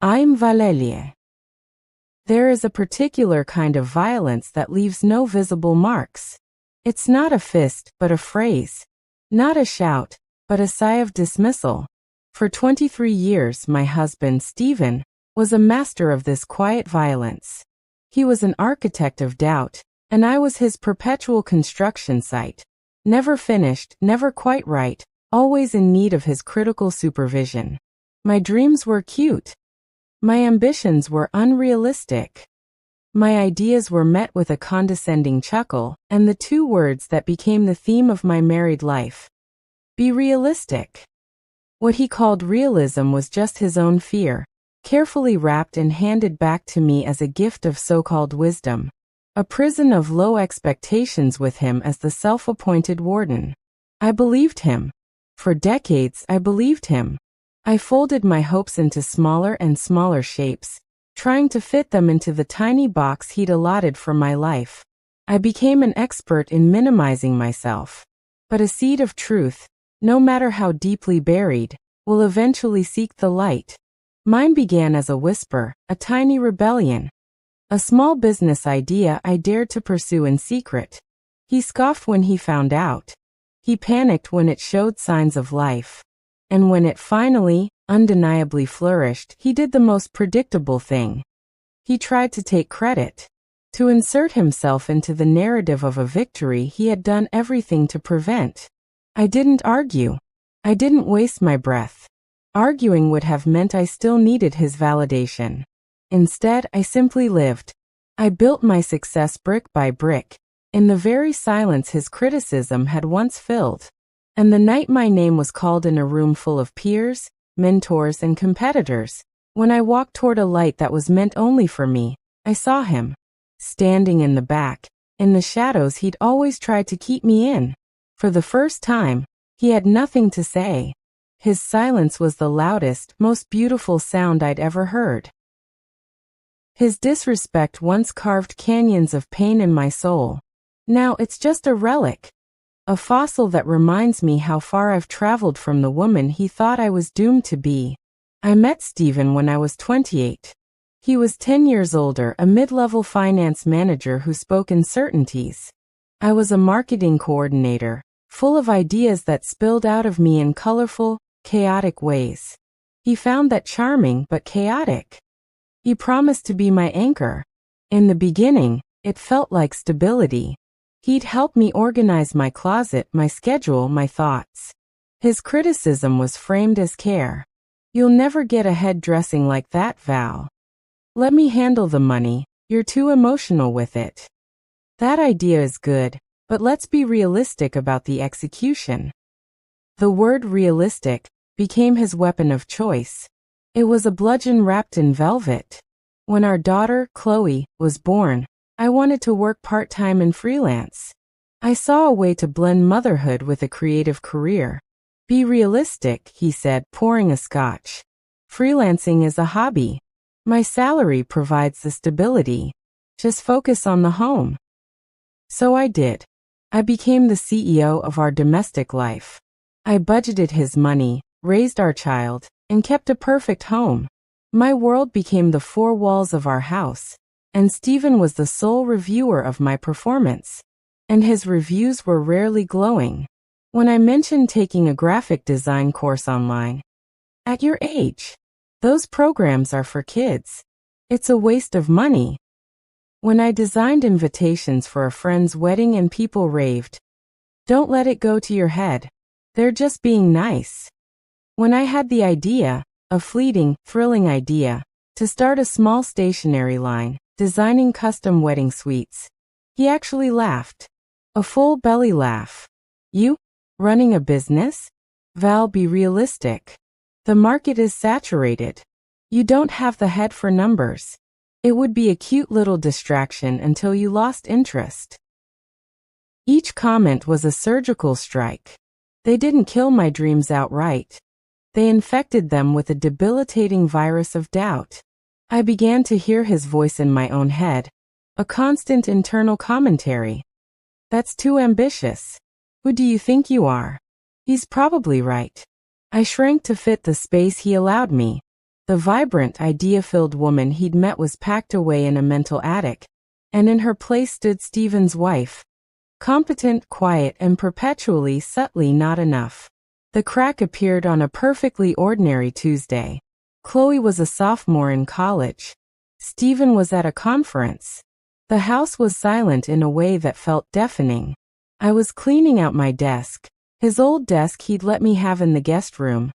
I'm Valelie. There is a particular kind of violence that leaves no visible marks. It's not a fist, but a phrase. Not a shout, but a sigh of dismissal. For 23 years, my husband, Stephen, was a master of this quiet violence. He was an architect of doubt, and I was his perpetual construction site. Never finished, never quite right, always in need of his critical supervision. My dreams were cute. My ambitions were unrealistic. My ideas were met with a condescending chuckle, and the two words that became the theme of my married life. Be realistic. What he called realism was just his own fear, carefully wrapped and handed back to me as a gift of so-called wisdom. A prison of low expectations with him as the self-appointed warden. I believed him. For decades, I believed him. I folded my hopes into smaller and smaller shapes, trying to fit them into the tiny box he'd allotted for my life. I became an expert in minimizing myself. But a seed of truth, no matter how deeply buried, will eventually seek the light. Mine began as a whisper, a tiny rebellion. A small business idea I dared to pursue in secret. He scoffed when he found out. He panicked when it showed signs of life. And when it finally, undeniably flourished, he did the most predictable thing. He tried to take credit. To insert himself into the narrative of a victory he had done everything to prevent. I didn't argue. I didn't waste my breath. Arguing would have meant I still needed his validation. Instead, I simply lived. I built my success brick by brick, in the very silence his criticism had once filled. And the night my name was called in a room full of peers, mentors, and competitors, when I walked toward a light that was meant only for me, I saw him. Standing in the back, in the shadows he'd always tried to keep me in. For the first time, he had nothing to say. His silence was the loudest, most beautiful sound I'd ever heard. His disrespect once carved canyons of pain in my soul. Now it's just a relic. A fossil that reminds me how far I've traveled from the woman he thought I was doomed to be. I met Stephen when I was 28. He was 10 years older, a mid-level finance manager who spoke in certainties. I was a marketing coordinator, full of ideas that spilled out of me in colorful, chaotic ways. He found that charming but chaotic. He promised to be my anchor. In the beginning, it felt like stability. He'd help me organize my closet, my schedule, my thoughts. His criticism was framed as care. You'll never get ahead dressing like that, Val. Let me handle the money, you're too emotional with it. That idea is good, but let's be realistic about the execution. The word realistic became his weapon of choice. It was a bludgeon wrapped in velvet. When our daughter, Chloe, was born, I wanted to work part-time and freelance. I saw a way to blend motherhood with a creative career. Be realistic, he said, pouring a scotch. Freelancing is a hobby. My salary provides the stability. Just focus on the home. So I did. I became the CEO of our domestic life. I budgeted his money, raised our child, and kept a perfect home. My world became the four walls of our house. And Stephen was the sole reviewer of my performance. And his reviews were rarely glowing. When I mentioned taking a graphic design course online, at your age, those programs are for kids. It's a waste of money. When I designed invitations for a friend's wedding and people raved, don't let it go to your head. They're just being nice. When I had the idea, a fleeting, thrilling idea, to start a small stationery line, designing custom wedding suites, he actually laughed. A full belly laugh. You? Running a business? Val, be realistic. The market is saturated. You don't have the head for numbers. It would be a cute little distraction until you lost interest. Each comment was a surgical strike. They didn't kill my dreams outright. They infected them with a debilitating virus of doubt. I began to hear his voice in my own head, a constant internal commentary. That's too ambitious. Who do you think you are? He's probably right. I shrank to fit the space he allowed me. The vibrant, idea-filled woman he'd met was packed away in a mental attic, and in her place stood Stephen's wife. Competent, quiet, and perpetually subtly not enough. The crack appeared on a perfectly ordinary Tuesday. Chloe was a sophomore in college. Stephen was at a conference. The house was silent in a way that felt deafening. I was cleaning out my desk, his old desk he'd let me have in the guest room,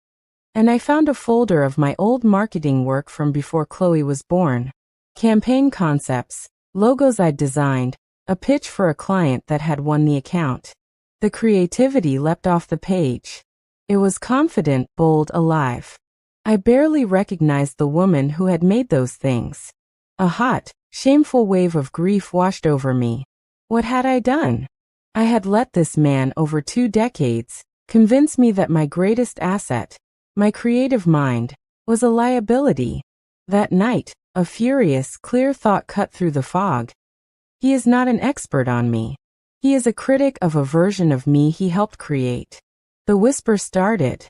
and I found a folder of my old marketing work from before Chloe was born. Campaign concepts, logos I'd designed, a pitch for a client that had won the account. The creativity leapt off the page. It was confident, bold, alive. I barely recognized the woman who had made those things. A hot, shameful wave of grief washed over me. What had I done? I had let this man over 2 decades convince me that my greatest asset, my creative mind, was a liability. That night, a furious, clear thought cut through the fog. He is not an expert on me. He is a critic of a version of me he helped create. The whisper started.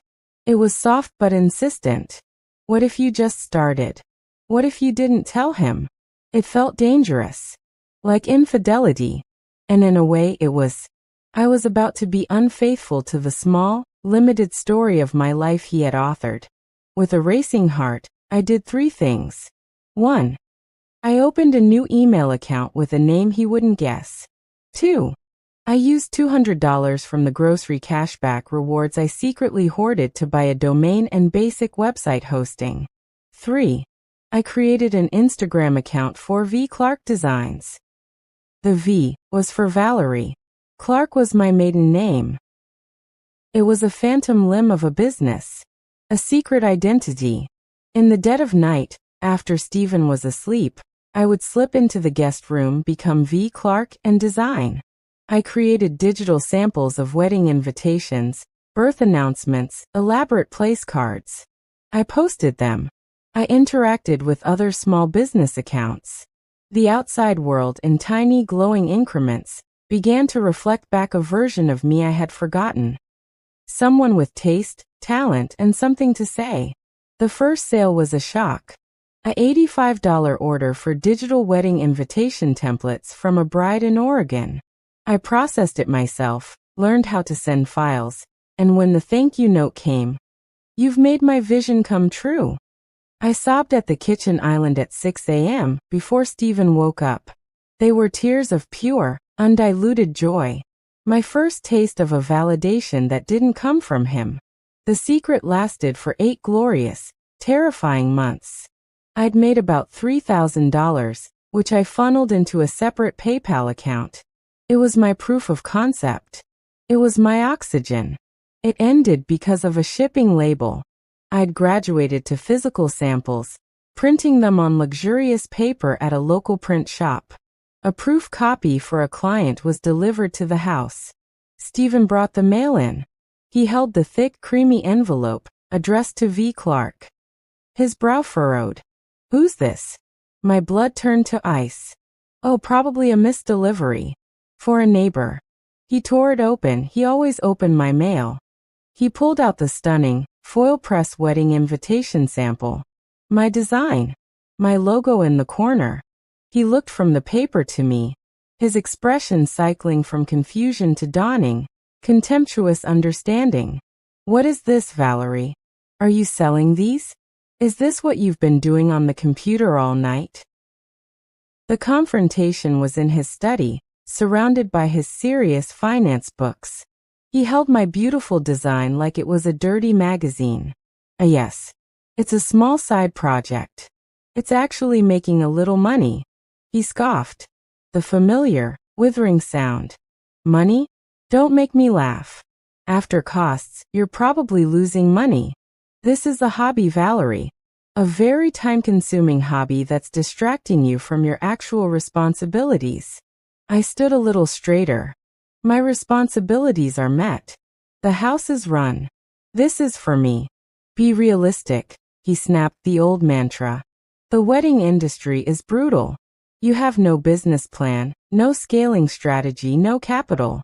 It was soft but insistent. What if you just started? What if you didn't tell him? It felt dangerous. Like infidelity. And in a way it was. I was about to be unfaithful to the small, limited story of my life he had authored. With a racing heart, I did 3 things. 1. I opened a new email account with a name he wouldn't guess. 2. I used $200 from the grocery cashback rewards I secretly hoarded to buy a domain and basic website hosting. 3. I created an Instagram account for V. Clark Designs. The V was for Valerie. Clark was my maiden name. It was a phantom limb of a business. A secret identity. In the dead of night, after Stephen was asleep, I would slip into the guest room, become V. Clark, and design. I created digital samples of wedding invitations, birth announcements, elaborate place cards. I posted them. I interacted with other small business accounts. The outside world, in tiny glowing increments, began to reflect back a version of me I had forgotten. Someone with taste, talent, and something to say. The first sale was a shock. An $85 order for digital wedding invitation templates from a bride in Oregon. I processed it myself, learned how to send files, and when the thank you note came, "You've made my vision come true." I sobbed at the kitchen island at 6 a.m. before Stephen woke up. They were tears of pure, undiluted joy. My first taste of a validation that didn't come from him. The secret lasted for 8 glorious, terrifying months. I'd made about $3,000, which I funneled into a separate PayPal account. It was my proof of concept. It was my oxygen. It ended because of a shipping label. I'd graduated to physical samples, printing them on luxurious paper at a local print shop. A proof copy for a client was delivered to the house. Stephen brought the mail in. He held the thick, creamy envelope, addressed to V. Clark. His brow furrowed. "Who's this?" My blood turned to ice. Oh, probably a misdelivery. For a neighbor. He tore it open. He always opened my mail. He pulled out the stunning, foil press wedding invitation sample. My design. My logo in the corner. He looked from the paper to me, his expression cycling from confusion to dawning, contemptuous understanding. "What is this, Valerie? Are you selling these? Is this what you've been doing on the computer all night?" The confrontation was in his study, surrounded by his serious finance books. He held my beautiful design like it was a dirty magazine. Yes. It's a small side project. It's actually making a little money." He scoffed. The familiar, withering sound. "Money? Don't make me laugh. After costs, you're probably losing money. This is a hobby, Valerie. A very time-consuming hobby that's distracting you from your actual responsibilities." I stood a little straighter. My responsibilities are met. The house is run. This is for me. Be realistic, he snapped, the old mantra. The wedding industry is brutal. You have no business plan, no scaling strategy, no capital.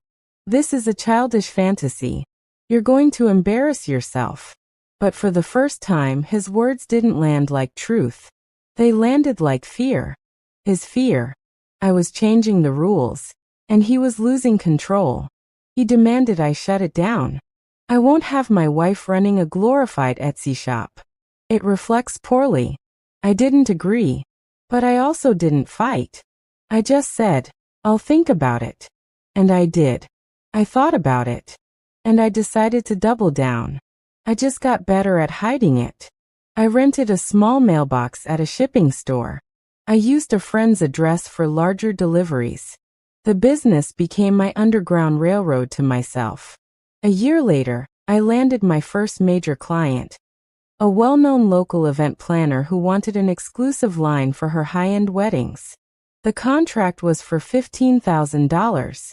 This is a childish fantasy. You're going to embarrass yourself. But for the first time, his words didn't land like truth. They landed like fear. His fear. I was changing the rules, and he was losing control. He demanded I shut it down. I won't have my wife running a glorified Etsy shop. It reflects poorly. I didn't agree. But I also didn't fight. I just said, I'll think about it. And I did. I thought about it. And I decided to double down. I just got better at hiding it. I rented a small mailbox at a shipping store. I used a friend's address for larger deliveries. The business became my underground railroad to myself. A year later, I landed my first major client, a well-known local event planner who wanted an exclusive line for her high-end weddings. The contract was for $15,000.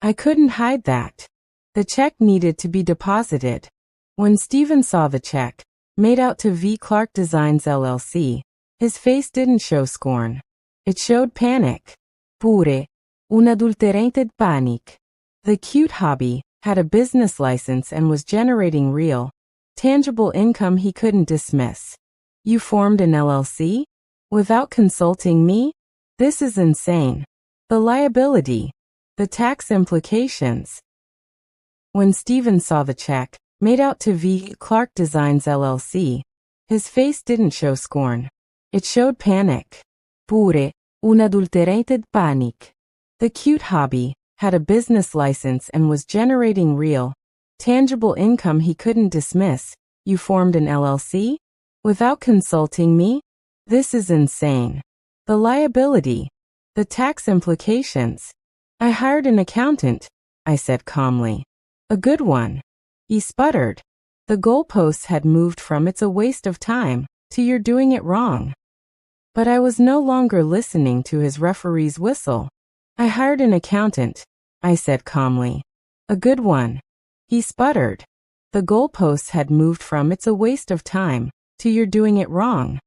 I couldn't hide that. The check needed to be deposited. When Steven saw the check, made out to V. Clark Designs LLC, his face didn't show scorn. It showed panic. Pure, unadulterated panic. The cute hobby had a business license and was generating real, tangible income he couldn't dismiss. You formed an LLC? Without consulting me? This is insane. The liability. The tax implications. When Steven saw the check, made out to V. Clark Designs LLC, his face didn't show scorn. It showed panic. Pure, unadulterated panic. The cute hobby had a business license and was generating real, tangible income he couldn't dismiss. You formed an LLC? Without consulting me? This is insane. The liability. The tax implications. I hired an accountant, I said calmly. A good one. He sputtered. The goalposts had moved from "it's a waste of time" to "you're doing it wrong." But I was no longer listening to his referee's whistle. I hired an accountant, I said calmly. A good one. He sputtered. The goalposts had moved from "it's a waste of time" to "you're doing it wrong."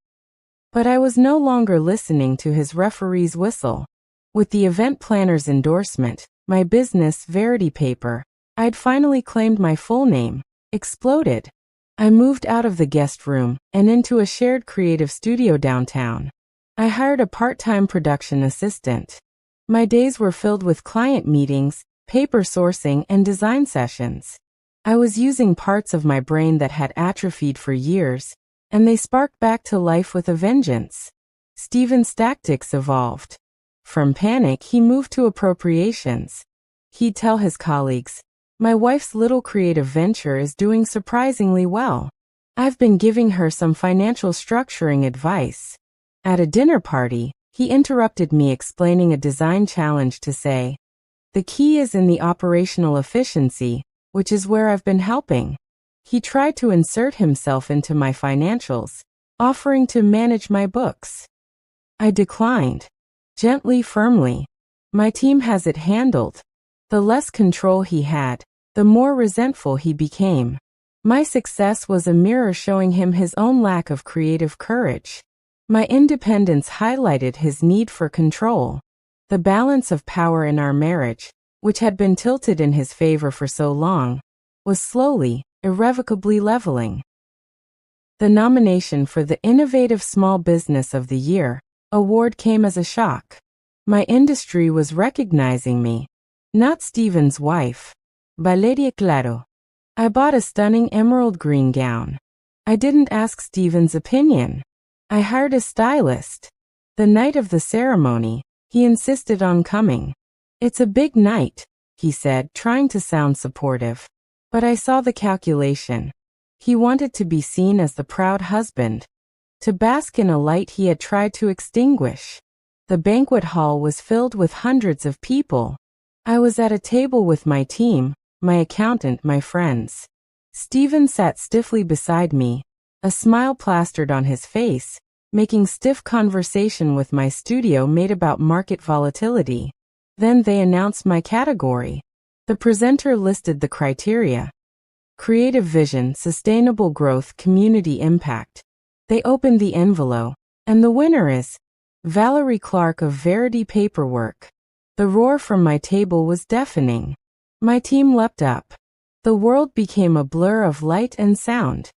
But I was no longer listening to his referee's whistle. With the event planner's endorsement, my business, Verity Paper, I'd finally claimed my full name, exploded. I moved out of the guest room and into a shared creative studio downtown. I hired a part-time production assistant. My days were filled with client meetings, paper sourcing, and design sessions. I was using parts of my brain that had atrophied for years, and they sparked back to life with a vengeance. Steven's tactics evolved. From panic, he moved to appropriations. He'd tell his colleagues, "My wife's little creative venture is doing surprisingly well. I've been giving her some financial structuring advice." At a dinner party, he interrupted me explaining a design challenge to say, "The key is in the operational efficiency, which is where I've been helping." He tried to insert himself into my financials, offering to manage my books. I declined. Gently, firmly. My team has it handled. The less control he had, the more resentful he became. My success was a mirror showing him his own lack of creative courage. My independence highlighted his need for control. The balance of power in our marriage, which had been tilted in his favor for so long, was slowly, irrevocably leveling. The nomination for the Innovative Small Business of the Year award came as a shock. My industry was recognizing me, not Steven's wife. Valeria Claro. I bought a stunning emerald green gown. I didn't ask Steven's opinion. I hired a stylist. The night of the ceremony, he insisted on coming. "It's a big night," he said, trying to sound supportive. But I saw the calculation. He wanted to be seen as the proud husband, to bask in a light he had tried to extinguish. The banquet hall was filled with hundreds of people. I was at a table with my team, my accountant, my friends. Steven sat stiffly beside me, a smile plastered on his face, making stiff conversation with my studio mate about market volatility. Then they announced my category. The presenter listed the criteria: creative vision, sustainable growth, community impact. They opened the envelope, and the winner is Valerie Clark of Verity Paperwork. The roar from my table was deafening. My team leapt up. The world became a blur of light and sound.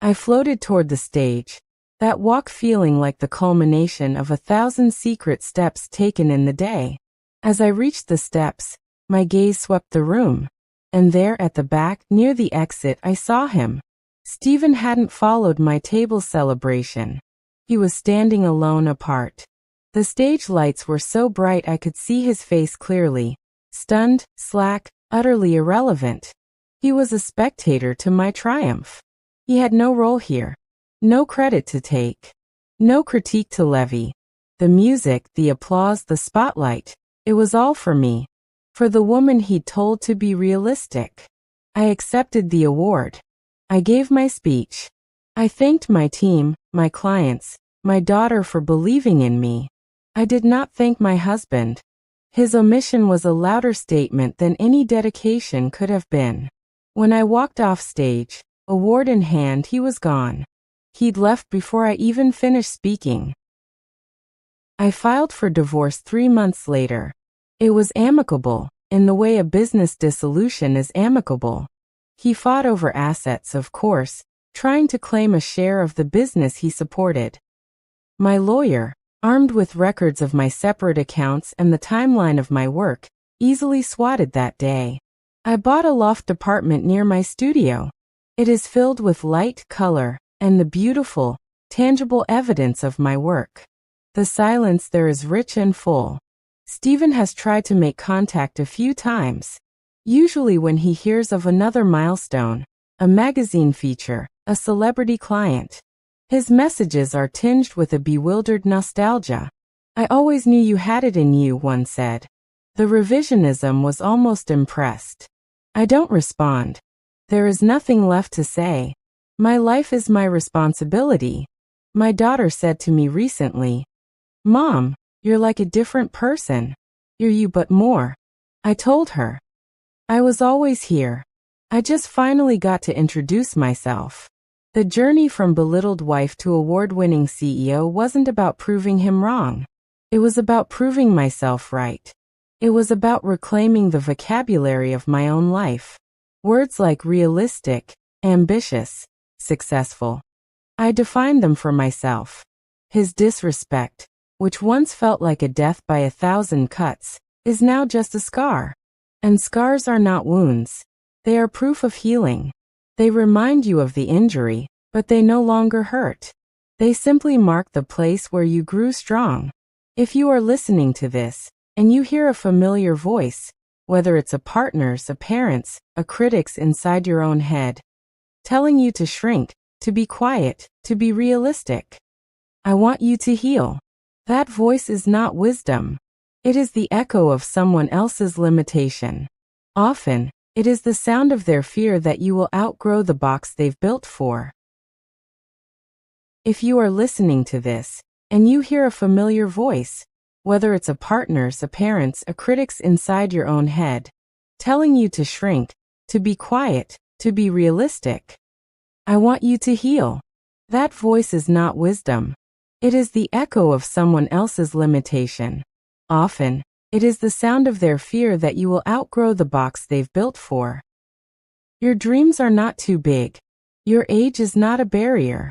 I floated toward the stage, that walk feeling like the culmination of 1,000 secret steps taken in the day. As I reached the steps, my gaze swept the room, and there at the back, near the exit, I saw him. Stephen hadn't followed my table celebration. He was standing alone apart. The stage lights were so bright I could see his face clearly. Stunned, slack, utterly irrelevant. He was a spectator to my triumph. He had no role here. No credit to take. No critique to levy. The music, the applause, the spotlight. It was all for me. For the woman he'd told to be realistic. I accepted the award. I gave my speech. I thanked my team, my clients, my daughter for believing in me. I did not thank my husband. His omission was a louder statement than any dedication could have been. When I walked off stage, award in hand, he was gone. He'd left before I even finished speaking. I filed for divorce 3 months later. It was amicable, in the way a business dissolution is amicable. He fought over assets, of course, trying to claim a share of the business he supported. My lawyer, armed with records of my separate accounts and the timeline of my work, easily swatted that day. I bought a loft apartment near my studio. It is filled with light, color, and the beautiful, tangible evidence of my work. The silence there is rich and full. Stephen has tried to make contact a few times. Usually when he hears of another milestone, a magazine feature, a celebrity client. His messages are tinged with a bewildered nostalgia. I always knew you had it in you, one said. The revisionism was almost impressed. I don't respond. There is nothing left to say. My life is my responsibility. My daughter said to me recently, "Mom, you're like a different person. You're you but more." I told her. I was always here. I just finally got to introduce myself. The journey from belittled wife to award-winning CEO wasn't about proving him wrong. It was about proving myself right. It was about reclaiming the vocabulary of my own life. Words like realistic, ambitious, successful. I defined them for myself. His disrespect, which once felt like a death by 1,000 cuts, is now just a scar. And scars are not wounds. They are proof of healing. They remind you of the injury, but they no longer hurt. They simply mark the place where you grew strong. If you are listening to this, and you hear a familiar voice, whether it's a partner's, a parent's, a critic's inside your own head, telling you to shrink, to be quiet, to be realistic, I want you to heal. That voice is not wisdom. It is the echo of someone else's limitation. Often, it is the sound of their fear that you will outgrow the box they've built for. If you are listening to this, and you hear a familiar voice, whether it's a partner's, a parent's, a critic's inside your own head, telling you to shrink, to be quiet, to be realistic, I want you to heal. That voice is not wisdom. It is the echo of someone else's limitation. Often, it is the sound of their fear that you will outgrow the box they've built for. Your dreams are not too big. Your age is not a barrier.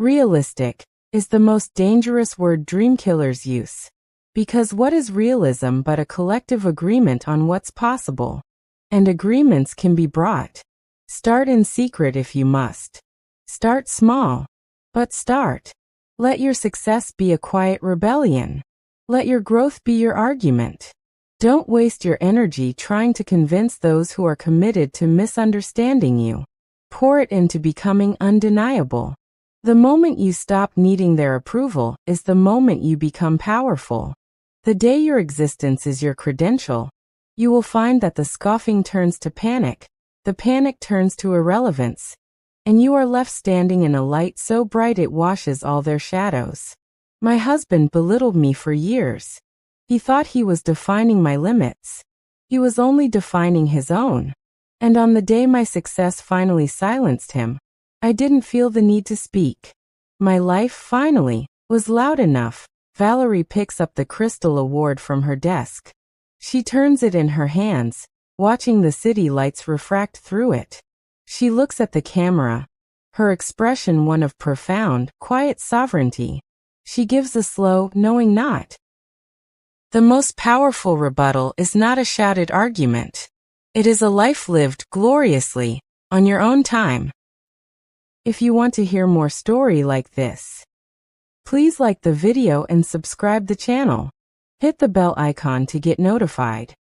Realistic is the most dangerous word dream killers use. Because what is realism but a collective agreement on what's possible? And agreements can be brought. Start in secret if you must. Start small. But start. Let your success be a quiet rebellion. Let your growth be your argument. Don't waste your energy trying to convince those who are committed to misunderstanding you. Pour it into becoming undeniable. The moment you stop needing their approval is the moment you become powerful. The day your existence is your credential, you will find that the scoffing turns to panic, the panic turns to irrelevance, and you are left standing in a light so bright it washes all their shadows. My husband belittled me for years. He thought he was defining my limits. He was only defining his own. And on the day my success finally silenced him, I didn't feel the need to speak. My life, finally, was loud enough. Valerie picks up the crystal award from her desk. She turns it in her hands, watching the city lights refract through it. She looks at the camera. her expression one of profound, quiet sovereignty. She gives a slow, knowing nod. The most powerful rebuttal is not a shouted argument. It is a life lived gloriously, on your own time. If you want to hear more story like this, please like the video and subscribe the channel. Hit the bell icon to get notified.